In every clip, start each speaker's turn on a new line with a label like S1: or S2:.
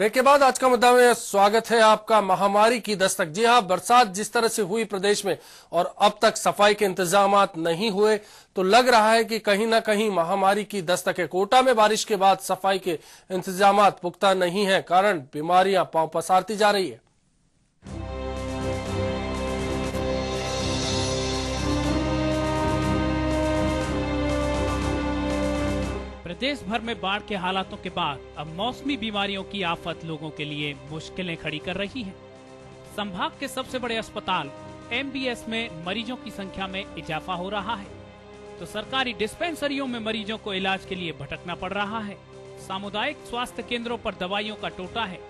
S1: Break के बाद आज का मुद्दा में स्वागत है आपका। महामारी की दस्तक। जी हां, बरसात जिस तरह से हुई प्रदेश में और अब तक सफाई के इंतजामात नहीं हुए तो लग रहा है कि कहीं ना कहीं महामारी की दस्तक है। कोटा में बारिश के बाद सफाई के इंतजामात पुख्ता नहीं है, कारण बीमारियां पांव पसारती जा रही है।
S2: प्रदेश भर में बाढ़ के हालातों के बाद अब मौसमी बीमारियों की आफत लोगों के लिए मुश्किलें खड़ी कर रही है। संभाग के सबसे बड़े अस्पताल एमबीएस में मरीजों की संख्या में इजाफा हो रहा है, तो सरकारी डिस्पेंसरियों में मरीजों को इलाज के लिए भटकना पड़ रहा है। सामुदायिक स्वास्थ्य केंद्रों पर दवाइयों का टोटा है,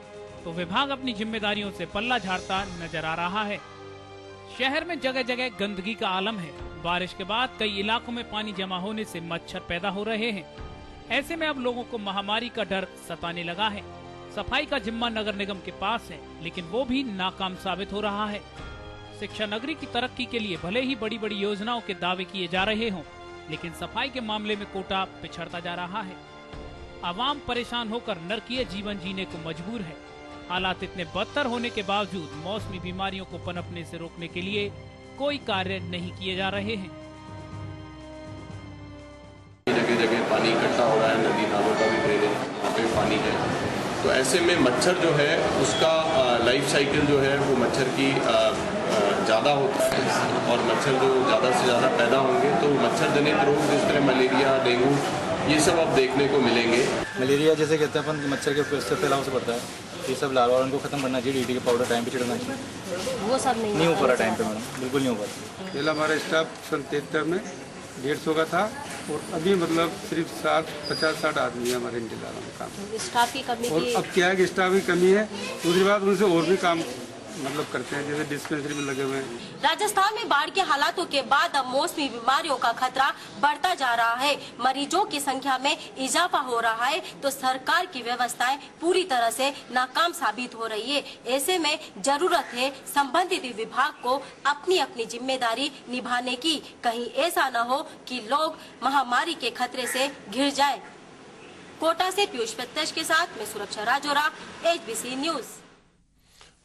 S2: तो विभाग अपनी जिम्मेदारियों से पल्ला झाड़ता नजर आ रहा है। शहर में जगह जगह गंदगी का आलम है। बारिश के बाद कई इलाकों में पानी जमा होने से मच्छर पैदा हो रहे हैं। ऐसे में अब लोगों को महामारी का डर सताने लगा है। सफाई का जिम्मा नगर निगम के पास है, लेकिन वो भी नाकाम साबित हो रहा है। शिक्षा नगरी की तरक्की के लिए भले ही बड़ी बड़ी योजनाओं के दावे किए जा रहे हों, लेकिन सफाई के मामले में कोटा पिछड़ता जा रहा है। आवाम परेशान होकर नरकीय जीवन जीने को मजबूर है। हालात इतने बदतर होने के बावजूद मौसमी बीमारियों को पनपने से रोकने के लिए कोई कार्य नहीं किए जा रहे हैं।
S3: जगह जगह पानी इकट्ठा हो रहा है, नदी नालों का भी ड्रेनेज वहाँ पे पानी है, तो ऐसे में मच्छर जो है उसका लाइफ साइकिल जो है वो मच्छर की ज़्यादा होता है, और मच्छर जो ज़्यादा से ज़्यादा पैदा होंगे तो मच्छर जनित रोग जिस तरह मलेरिया, डेंगू, ये सब अब देखने को मिलेंगे।
S4: मलेरिया जैसे कहते हैं अपन, मच्छर के फैलाव से बढ़ता है, ये सब लार्वा उनको खत्म करना चाहिए। डीटी के पाउडर टाइम पे छिड़कना चाहिए।
S5: वो सब नहीं
S4: हो पा रहा टाइम पे मैडम, बिल्कुल नहीं हो पा रहा।
S6: पहले हमारा स्टाफ सन 73 में 150 का था, और अभी मतलब सिर्फ 50-60 आदमी है हमारे इंतजार में काम।
S5: स्टाफ की कमी
S6: और अब क्या है कि स्टाफ की कमी है। दूसरी बात, उनसे और भी काम मतलब करते हैं, जैसे डिस्पेंसरी में लगे हुए हैं।
S5: राजस्थान में बाढ़ के हालातों के बाद अब मौसमी बीमारियों का खतरा बढ़ता जा रहा है। मरीजों की संख्या में इजाफा हो रहा है, तो सरकार की व्यवस्थाएं पूरी तरह से नाकाम साबित हो रही है। ऐसे में जरूरत है संबंधित विभाग को अपनी अपनी जिम्मेदारी निभाने की। कहीं ऐसा न हो कि लोग महामारी के खतरे से घिर जाए। कोटा से पीयूष प्रत्यक्ष के साथ मैं सुरक्षा राजौरा, HBC न्यूज।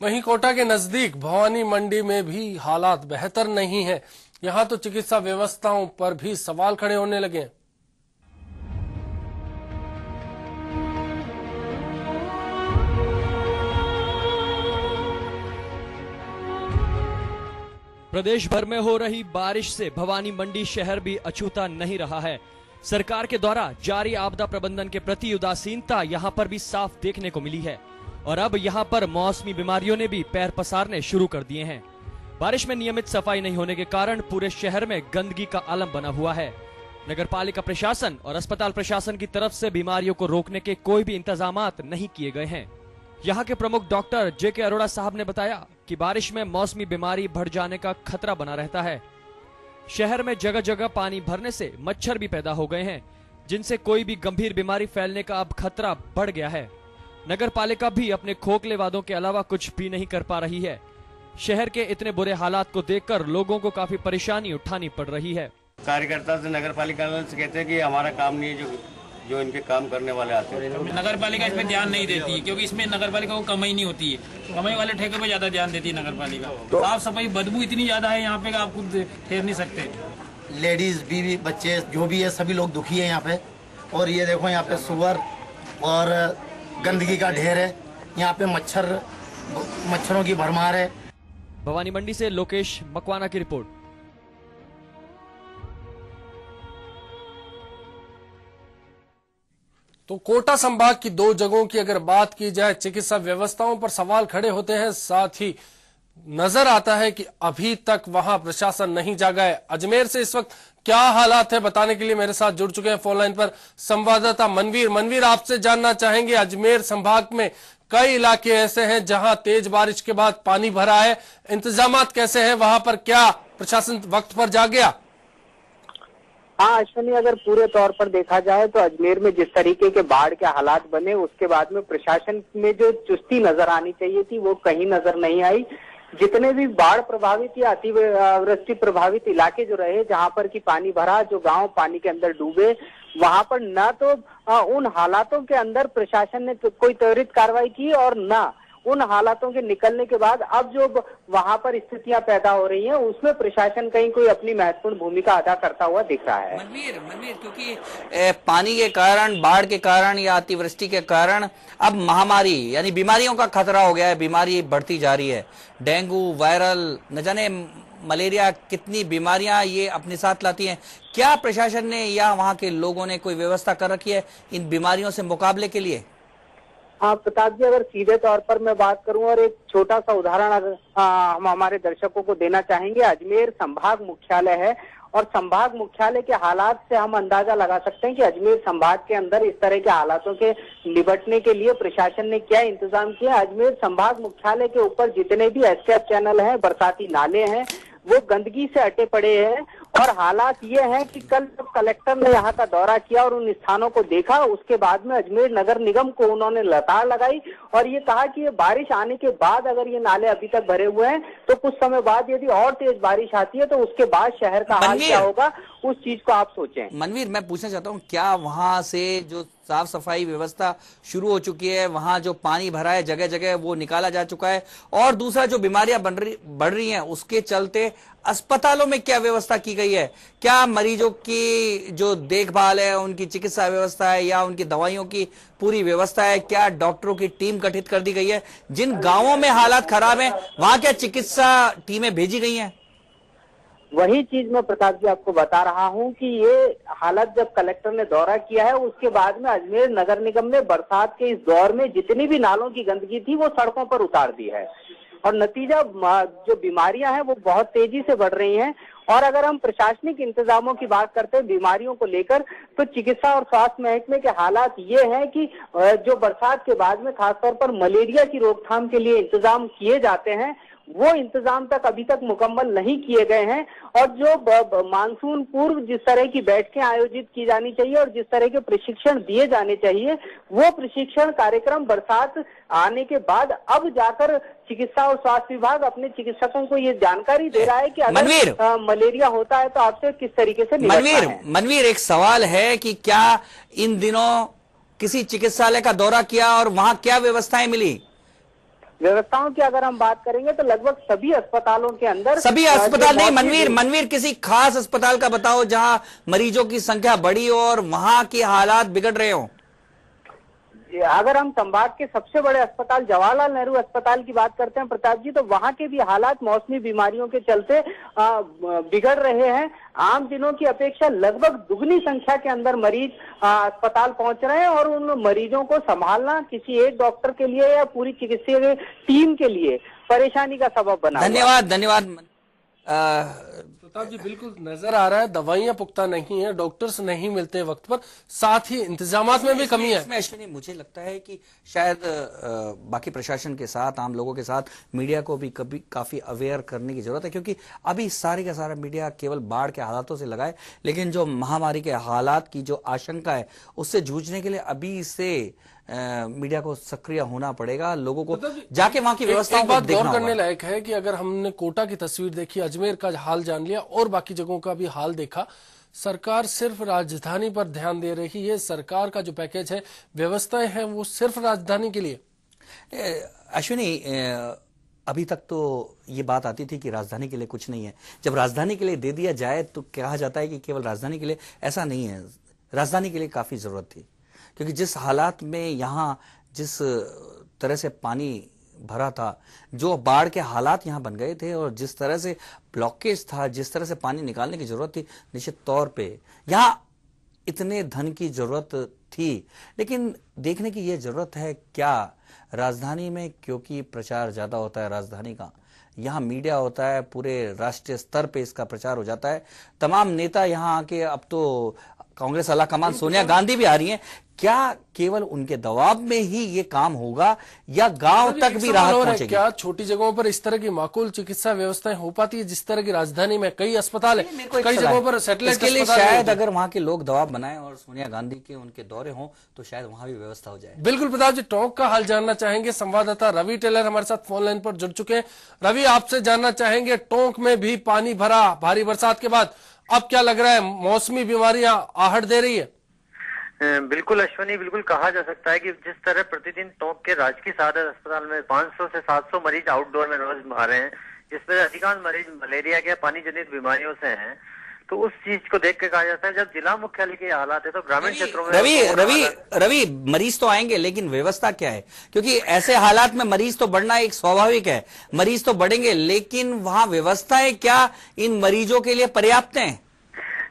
S1: वहीं कोटा के नजदीक भवानी मंडी में भी हालात बेहतर नहीं है। यहां तो चिकित्सा व्यवस्थाओं पर भी सवाल खड़े होने लगे हैं।
S7: प्रदेश भर में हो रही बारिश से भवानी मंडी शहर भी अछूता नहीं रहा है। सरकार के द्वारा जारी आपदा प्रबंधन के प्रति उदासीनता यहां पर भी साफ देखने को मिली है, और अब यहां पर मौसमी बीमारियों ने भी पैर पसारने शुरू कर दिए हैं। बारिश में नियमित सफाई नहीं होने के कारण पूरे शहर में गंदगी का आलम बना हुआ है। नगरपालिका प्रशासन और अस्पताल प्रशासन की तरफ से बीमारियों को रोकने के कोई भी इंतजामात नहीं किए गए हैं। यहां के प्रमुख डॉक्टर JK अरोड़ा साहब ने बताया कि बारिश में मौसमी बीमारी बढ़ जाने का खतरा बना रहता है। शहर में जगह जगह पानी भरने से मच्छर भी पैदा हो गए हैं, जिनसे कोई भी गंभीर बीमारी फैलने का अब खतरा बढ़ गया है। नगर पालिका भी अपने खोखले वादों के अलावा कुछ भी नहीं कर पा रही है। शहर के इतने बुरे हालात को देखकर लोगों को काफी परेशानी उठानी पड़ रही है।
S8: कार्यकर्ता से नगर पालिका से कहते हैं कि हमारा काम नहीं है, जो इनके काम करने वाले आते हैं।
S9: नगर पालिका इसमें ध्यान नहीं देती है, क्योंकि इसमें नगर पालिका को कमाई नहीं होती है। कमाई वाले ठेके पे ज्यादा ध्यान देती है नगर पालिका। साफ सफाई बदबू इतनी ज्यादा है यहाँ पे कि आप खुद ठहर नहीं सकते।
S10: लेडीज, बीवी, बच्चे जो भी है सभी लोग दुखी है यहाँ पे। और ये देखो यहाँ पे सुअर और गंदगी का ढेर है, यहाँ पे मच्छरों की भरमार है।
S7: भवानी मंडी से लोकेश मकवाना की रिपोर्ट।
S1: तो कोटा संभाग की दो जगहों की अगर बात की जाए, चिकित्सा व्यवस्थाओं पर सवाल खड़े होते हैं, साथ ही नजर आता है कि अभी तक वहां प्रशासन नहीं जागा है। अजमेर से इस वक्त क्या हालात है बताने के लिए मेरे साथ जुड़ चुके हैं फोन लाइन पर संवाददाता मनवीर, आपसे जानना चाहेंगे अजमेर संभाग में कई इलाके ऐसे हैं जहां तेज बारिश के बाद पानी भरा है, इंतजामात कैसे हैं वहां पर? क्या प्रशासन वक्त पर जा गया?
S11: हाँ अश्विनी, अगर पूरे तौर पर देखा जाए तो अजमेर में जिस तरीके के बाढ़ के हालात बने, उसके बाद में प्रशासन में जो चुस्ती नजर आनी चाहिए थी वो कहीं नजर नहीं आई। जितने भी बाढ़ प्रभावित या अतिवृष्टि प्रभावित इलाके जो रहे, जहां पर की पानी भरा, जो गांव पानी के अंदर डूबे, वहां पर न तो उन हालातों के अंदर प्रशासन ने कोई त्वरित कार्रवाई की और न उन हालातों के निकलने के बाद अब जो वहां पर स्थितियां पैदा हो रही हैं, उसमें प्रशासन कहीं कोई अपनी महत्वपूर्ण भूमिका अदा करता हुआ दिख रहा है।
S12: मनवीर, क्योंकि पानी के कारण, बाढ़ के कारण या अतिवृष्टि के कारण अब महामारी यानी बीमारियों का खतरा हो गया है, बीमारी बढ़ती जा रही है। डेंगू, वायरल, न जाने मलेरिया, कितनी बीमारियां ये अपने साथ लाती हैं। क्या प्रशासन ने या वहां के लोगों ने कोई व्यवस्था कर रखी है इन बीमारियों से मुकाबले के लिए?
S11: हाँ प्रताप जी, अगर सीधे तौर पर मैं बात करूं और एक छोटा सा उदाहरण हम हमारे दर्शकों को देना चाहेंगे। अजमेर संभाग मुख्यालय है और संभाग मुख्यालय के हालात से हम अंदाजा लगा सकते हैं कि अजमेर संभाग के अंदर इस तरह के हालातों के निपटने के लिए प्रशासन ने क्या इंतजाम किया। अजमेर संभाग मुख्यालय के ऊपर जितने भी एस्केप चैनल हैं, बरसाती नाले हैं, वो गंदगी से अटे पड़े हैं। और हालात ये हैं कि कल जब कलेक्टर ने यहाँ का दौरा किया और उन स्थानों को देखा, उसके बाद में अजमेर नगर निगम को उन्होंने लताड़ लगाई और ये कहा कि ये बारिश आने के बाद अगर ये नाले अभी तक भरे हुए हैं तो कुछ समय बाद यदि और तेज बारिश आती है तो उसके बाद शहर का हाल क्या होगा, उस चीज को आप सोचें।
S12: मनवीर, मैं पूछना चाहता हूँ, क्या वहां से जो साफ सफाई व्यवस्था शुरू हो चुकी है, वहां जो पानी भरा है जगह जगह वो निकाला जा चुका है? और दूसरा, जो बीमारियां बढ़ रही हैं उसके चलते अस्पतालों में क्या व्यवस्था की गई है? क्या मरीजों की जो देखभाल है, उनकी चिकित्सा व्यवस्था है या उनकी दवाइयों की पूरी व्यवस्था है? क्या डॉक्टरों की टीम गठित कर दी गई है? जिन गांवों में हालात खराब हैं वहां क्या चिकित्सा टीमें भेजी गई हैं?
S11: वही चीज मैं प्रताप जी आपको बता रहा हूं कि ये हालत जब कलेक्टर ने दौरा किया है, उसके बाद में अजमेर नगर निगम ने बरसात के इस दौर में जितनी भी नालों की गंदगी थी वो सड़कों पर उतार दी है और नतीजा जो बीमारियां हैं वो बहुत तेजी से बढ़ रही हैं। और अगर हम प्रशासनिक इंतजामों की बात करते हैं बीमारियों को लेकर, तो चिकित्सा और स्वास्थ्य महकमे के हालात ये हैं कि जो बरसात के बाद में खासतौर पर मलेरिया की रोकथाम के लिए इंतजाम किए जाते हैं, वो इंतजाम तक अभी तक मुकम्मल नहीं किए गए हैं। और जो मानसून पूर्व जिस तरह की बैठकें आयोजित की जानी चाहिए और जिस तरह के प्रशिक्षण दिए जाने चाहिए, वो प्रशिक्षण कार्यक्रम बरसात आने के बाद अब जाकर चिकित्सा और स्वास्थ्य विभाग अपने चिकित्सकों को ये जानकारी दे रहा है कि अगर मलेरिया होता है तो आपसे किस तरीके से निपटना है।
S12: मनवीर, एक सवाल है कि क्या इन दिनों किसी चिकित्सालय का दौरा किया और वहां क्या व्यवस्थाएं मिली?
S11: व्यवस्थाओं की अगर हम बात करेंगे तो लगभग सभी अस्पतालों के अंदर,
S12: सभी अस्पताल नहीं मनवीर, किसी खास अस्पताल का बताओ जहां मरीजों की संख्या बढ़ी हो और वहां के हालात बिगड़ रहे हो।
S11: अगर हम संभाग के सबसे बड़े अस्पताल जवाहरलाल नेहरू अस्पताल की बात करते हैं प्रताप जी, तो वहां के भी हालात मौसमी बीमारियों के चलते बिगड़ रहे हैं। आम दिनों की अपेक्षा लगभग दुगनी संख्या के अंदर मरीज अस्पताल पहुंच रहे हैं और उन मरीजों को संभालना किसी एक डॉक्टर के लिए या पूरी चिकित्सीय टीम के लिए परेशानी का सबब बना।
S12: धन्यवाद।
S1: प्रताप जी, बिल्कुल नजर आ रहा है दवाइयां पुख्ता नहीं है, डॉक्टर्स नहीं मिलते वक्त पर, साथ ही इंतजामात में भी कमी है।
S12: अश्विनी, मुझे लगता है कि शायद बाकी प्रशासन के साथ, आम लोगों के साथ मीडिया को भी कभी काफी अवेयर करने की जरूरत है, क्योंकि अभी सारे का सारा मीडिया केवल बाढ़ के हालातों से लगाए, लेकिन जो महामारी के हालात की जो आशंका है उससे जूझने के लिए अभी से मीडिया को सक्रिय होना पड़ेगा, लोगों को जाके वहां की व्यवस्थाओं को देखना होगा।
S1: गौर करने लायक है कि अगर हमने कोटा की तस्वीर देखी, अजमेर का हाल जान लिया और बाकी जगहों का भी हाल देखा, सरकार सिर्फ राजधानी पर ध्यान दे रही है। सरकार का जो पैकेज है, व्यवस्थाएं हैं, वो सिर्फ राजधानी के लिए।
S12: अश्विनी, अभी तक तो ये बात आती थी कि राजधानी के लिए कुछ नहीं है। जब राजधानी के लिए दे दिया जाए तो कहा जाता है कि केवल राजधानी के लिए, ऐसा नहीं है। राजधानी के लिए काफी जरूरत थी, क्योंकि जिस हालात में यहाँ जिस तरह से पानी भरा था, जो बाढ़ के हालात यहाँ बन गए थे और जिस तरह से ब्लॉकेज था, जिस तरह से पानी निकालने की जरूरत थी, निश्चित तौर पे यहाँ इतने धन की जरूरत थी। लेकिन देखने की ये जरूरत है क्या राजधानी में, क्योंकि प्रचार ज्यादा होता है राजधानी का, यहाँ मीडिया होता है, पूरे राष्ट्रीय स्तर पे इसका प्रचार हो जाता है। तमाम नेता यहाँ आके अब तो कांग्रेस आला कमान सोनिया गांधी भी आ रही हैं, क्या केवल उनके दबाव में ही ये काम होगा या गांव तक भी राहत पहुंचेगी?
S1: क्या छोटी जगहों पर इस तरह की माकूल चिकित्सा व्यवस्थाएं हो पाती है? जिस तरह की राजधानी में कई अस्पताल है, कई जगहों पर सैटेलाइट
S12: इसके लिए शायद अगर वहां के लोग दबाव बनाएं और सोनिया गांधी के उनके दौरे हों तो शायद वहां भी व्यवस्था हो जाए।
S1: बिल्कुल प्रताप जी, टोंक का हाल जानना चाहेंगे। संवाददाता रवि टेलर हमारे साथ फोन लाइन पर जुड़ चुके हैं। रवि, आपसे जानना चाहेंगे, टोंक में भी पानी भरा, भारी बरसात के बाद अब क्या लग रहा है, मौसमी बीमारियां आहट दे रही है?
S13: बिल्कुल अश्वनी, बिल्कुल कहा जा सकता है कि जिस तरह प्रतिदिन टोंक के राजकीय सदर अस्पताल में 500 से 700 मरीज आउटडोर में रोज आ रहे हैं, जिसमें अधिकांश मरीज मलेरिया के पानी जनित बीमारियों से हैं, तो उस चीज को देख के कहा जाता है जब जिला मुख्यालय के हालात है तो ग्रामीण क्षेत्रों में
S12: रवि मरीज तो आएंगे, लेकिन व्यवस्था क्या है? क्योंकि ऐसे हालात में मरीज तो बढ़ना एक स्वाभाविक है, मरीज तो बढ़ेंगे, लेकिन वहां व्यवस्थाएं क्या इन मरीजों के लिए पर्याप्त हैं?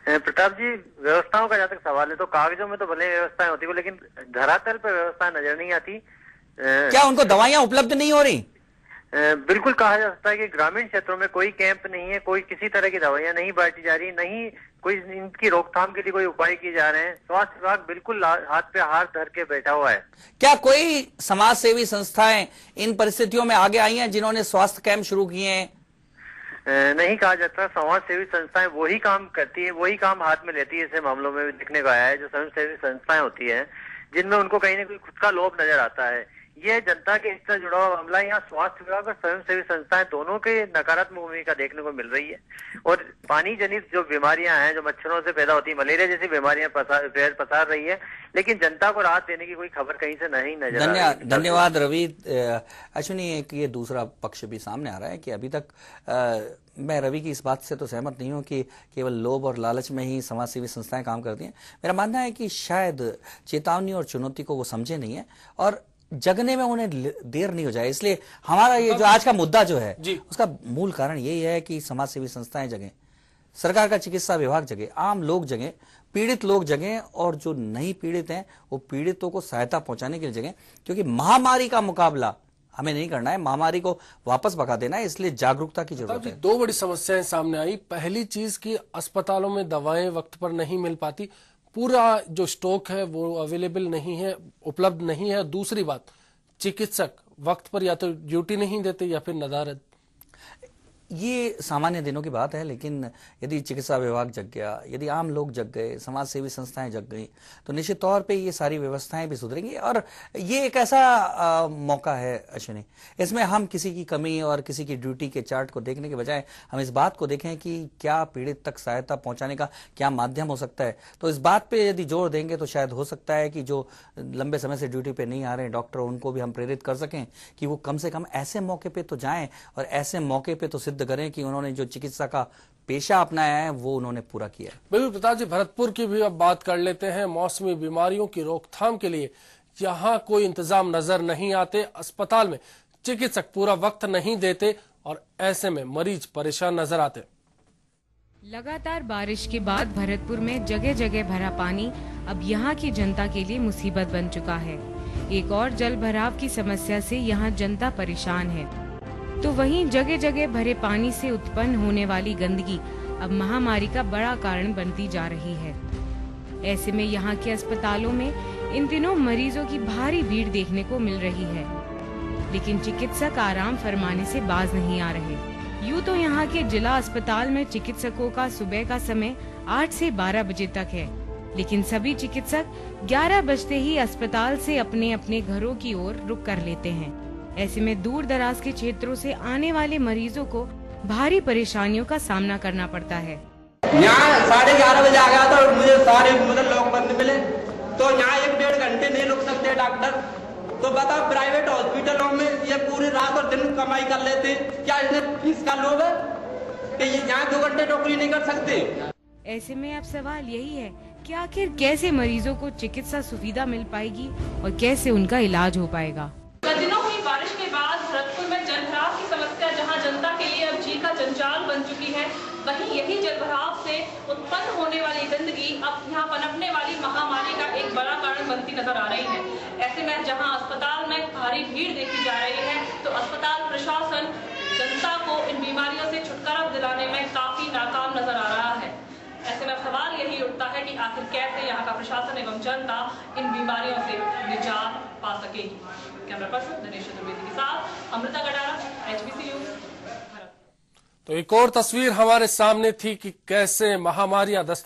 S13: प्रताप जी, व्यवस्थाओं का जहाँ तक सवाल है तो कागजों में तो भले व्यवस्थाएं होती है, लेकिन धरातल पर व्यवस्था नजर नहीं आती।
S12: क्या उनको दवाइयां उपलब्ध नहीं हो रही?
S13: बिल्कुल कहा जा सकता है कि ग्रामीण क्षेत्रों में कोई कैंप नहीं है, कोई किसी तरह की दवाइयां नहीं बांटी जा रही, नहीं कोई इनकी रोकथाम के लिए कोई उपाय किए जा रहे हैं। स्वास्थ्य विभाग बिल्कुल हाथ पे हाथ धर के बैठा हुआ है।
S12: क्या कोई समाज सेवी संस्थाएं इन परिस्थितियों में आगे आई हैं जिन्होंने स्वास्थ्य कैंप शुरू किए हैं?
S13: नहीं कहा जाता। समाज सेवी संस्थाएं वही काम करती है, वही काम हाथ में लेती है। ऐसे मामलों में भी दिखने को आया है जो स्वयं सेवी संस्थाएं होती है, जिनमें उनको कहीं ना कहीं खुद का लोभ नजर आता है। ये जनता के इससे जुड़ा हुआ मामला यहाँ स्वास्थ्य विभाग और स्वयं सेवी संस्थाएं दोनों के नकारात्मक भूमिका देखने को मिल रही है। और पानी जनित जो बीमारियां हैं, जो मच्छरों से पैदा होती है, मलेरिया जैसी बीमारियां पसार रही है, लेकिन जनता को राहत देने की कोई खबर कहीं से नहीं नजर आ रही है।
S12: धन्यवाद रवि। अश्विनी, एक ये दूसरा पक्ष भी सामने आ रहा है कि अभी तक मैं रवि की इस बात से तो सहमत नहीं हूं कि केवल लोभ और लालच में ही समाज सेवी संस्थाएं काम करती हैं। मेरा मानना है कि शायद चेतावनी और चुनौती को वो समझे नहीं है और जगने में उन्हें देर नहीं हो जाए। इसलिए हमारा ये जो आज का मुद्दा जो है उसका मूल कारण यही है कि समाज सेवी संस्थाएं जगें, सरकार का चिकित्सा विभाग जगे, आम लोग जगें, पीड़ित लोग जगें और जो नहीं पीड़ित हैं वो पीड़ितों को सहायता पहुंचाने के लिए जगें। क्योंकि महामारी का मुकाबला हमें नहीं करना है, महामारी को वापस भगा देना है, इसलिए जागरूकता की जरूरत है।
S1: दो बड़ी समस्याएं सामने आई। पहली चीज की अस्पतालों में दवाएं वक्त पर नहीं मिल पाती, पूरा जो स्टॉक है वो अवेलेबल नहीं है, उपलब्ध नहीं है। दूसरी बात, चिकित्सक वक्त पर या तो ड्यूटी नहीं देते या फिर नदारद।
S12: ये सामान्य दिनों की बात है, लेकिन यदि चिकित्सा विभाग जग गया, यदि आम लोग जग गए, समाज सेवी संस्थाएं जग गई, तो निश्चित तौर पे ये सारी व्यवस्थाएं भी सुधरेंगी। और ये एक ऐसा मौका है अश्विनी, इसमें हम किसी की कमी और किसी की ड्यूटी के चार्ट को देखने के बजाय हम इस बात को देखें कि क्या पीड़ित तक सहायता पहुंचाने का क्या माध्यम हो सकता है। तो इस बात पे यदि जोर देंगे तो शायद हो सकता है कि जो लंबे समय से ड्यूटी पे नहीं आ रहे हैं डॉक्टर, उनको भी हम प्रेरित कर सकें कि वो कम से कम ऐसे मौके पे तो जाएं और ऐसे मौके पे तो करें कि उन्होंने जो चिकित्सा का पेशा अपनाया है वो उन्होंने पूरा किया है।
S1: बिल्कुल प्रताप जी, भरतपुर की भी अब बात कर लेते हैं। मौसमी बीमारियों की रोकथाम के लिए यहाँ कोई इंतजाम नजर नहीं आते, अस्पताल में चिकित्सक पूरा वक्त नहीं देते और ऐसे में मरीज परेशान नजर आते।
S14: लगातार बारिश के बाद भरतपुर में जगह जगह भरा पानी अब यहाँ की जनता के लिए मुसीबत बन चुका है। एक और जल भराव की समस्या से यहाँ जनता परेशान है, तो वहीं जगह जगह भरे पानी से उत्पन्न होने वाली गंदगी अब महामारी का बड़ा कारण बनती जा रही है। ऐसे में यहाँ के अस्पतालों में इन दिनों मरीजों की भारी भीड़ देखने को मिल रही है, लेकिन चिकित्सक आराम फरमाने से बाज नहीं आ रहे। यूँ तो यहाँ के जिला अस्पताल में चिकित्सकों का सुबह का समय 8 से 12 बजे तक है, लेकिन सभी चिकित्सक 11 बजते ही अस्पताल से अपने अपने घरों की ओर रुख कर लेते हैं। ऐसे में दूर दराज के क्षेत्रों से आने वाले मरीजों को भारी परेशानियों का सामना करना पड़ता है।
S15: यहाँ 11:30 बजे आ गया था और मुझे सारे लोग बंद मिले, तो यहाँ 1-1.5 घंटे नहीं रुक सकते डॉक्टर। तो बताओ, प्राइवेट हॉस्पिटलों में ये पूरी रात और दिन कमाई कर लेते, क्या इन्हें फीस का लोभ है कि ये यहाँ 2 घंटे नौकरी नहीं कर सकते?
S14: ऐसे में अब सवाल यही है कि आखिर कैसे मरीजों को चिकित्सा सुविधा मिल पाएगी और कैसे उनका इलाज हो पाएगा।
S16: दिनों हुई बारिश के बाद भरतपुर में जलभराव की समस्या जहां जनता के लिए अब जी का जंजाल बन चुकी है, वहीं यही जलभराव से उत्पन्न होने वाली गंदगी अब यहां पनपने वाली महामारी का एक बड़ा कारण बनती नजर आ रही है। ऐसे में जहां अस्पताल में भारी भीड़ देखी जा रही है, तो अस्पताल प्रशासन जनता को इन बीमारियों से छुटकारा दिलाने में काफी नाकाम नजर आ रहा है। ऐसे में सवाल यही उठता है कि आखिर कैसे यहाँ का प्रशासन एवं जनता इन बीमारियों से निजात पा सकेगी। कैमरा पर्सन दिनेश चतुर्वेदी के साथ अमृता गडारा, HBC न्यूज।
S1: तो एक और तस्वीर हमारे सामने थी कि कैसे महामारियां दस्तक